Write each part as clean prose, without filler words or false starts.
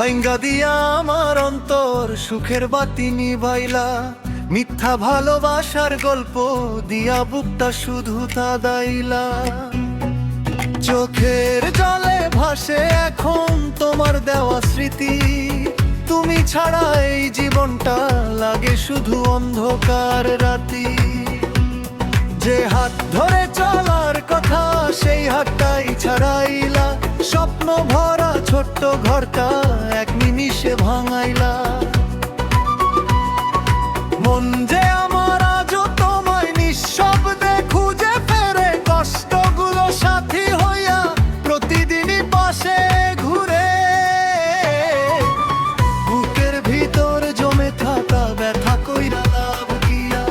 ভাঙ্গা দিয়া আমার অন্তর সুখের বাতি নিভাইলা, মিথ্যা ভালোবাসার গল্প দিয়া বুকটা শুধু কাঁদাইলা। চোখের জলে ভাসে এখন তোমার দেওয়া স্মৃতি, তুমি ছাড়া এই জীবনটা লাগে শুধু অন্ধকার রাতি। যে হাত ধরে চলার কথা সেই হাতটাই ছাড়াইলা, স্বপ্ন ভরা ছোট্ট ঘরটা এক নিমিষে ভাঙাইলা। মন যে আমার আজও তোমায় নিঃশব্দে খুঁজে ফেরে, কষ্টগুলো সাথী হইয়া প্রতিদিনই পাশে ঘুরে। বুকের ভিতর জমে থাকা ব্যথা কইরা লাভ কিয়া,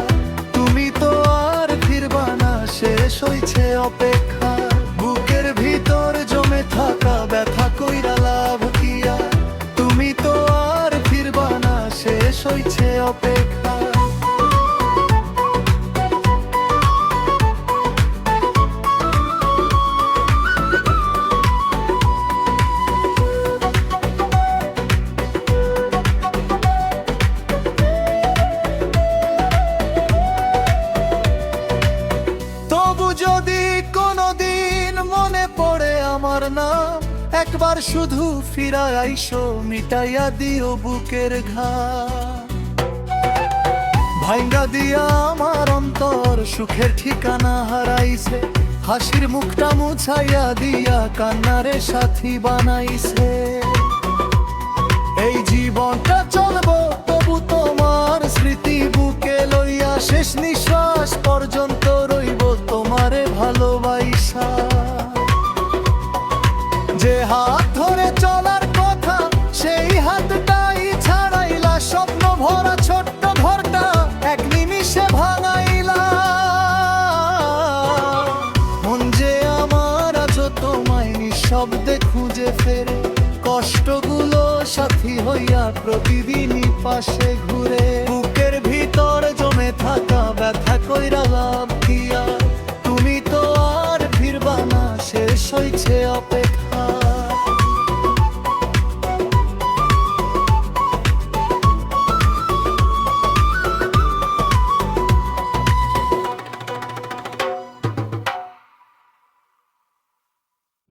তুমি তো আর ফিরবা না, শেষ হইছে অপেক্ষা। বুকের ভিতর জমে থাকা ব্যথা কইরা লাভ কিয়া, তুমি তো আর ফিরবা না, শেষ হইছে অপেক্ষা। তবু যদি কোনদিন মনে পড়ে আমার নাম, একবার শুধু ফিরা আইসো, মিটাইয়া দিও বুকের ঘাম। ভাঙ্গা দিয়া আমার অন্তর সুখের ঠিকানা হারাইছে, হাসির মুখটা মুছাইয়া দিয়া কান্নারে সাথী বানাইছে। এই জীবনটা চলবো তবু তোমার স্মৃতি বুকে লইয়া, শেষ নিঃশ্বাস পর্যন্ত রইব তোমারে ভালোবাসা। যে হাত ধরে চলার কথা সেই হাতটাই ছাড়াইলা, স্বপ্ন ভরা ছোট্ট ঘরটা এক নিমিষে ভাঙাইলা। মন যে আমার আজও তোমায় নিঃশব্দে খুঁজে ফেরে, কষ্টগুলো সাথী হইয়া প্রতিদিনই পাশে ঘুরে। বুকের ভিতর জমে থাকা ব্যথা কইরা লাভ কিয়া, তুমি তো আর ফিরবা না, শেষ হইছে অপেক্ষা।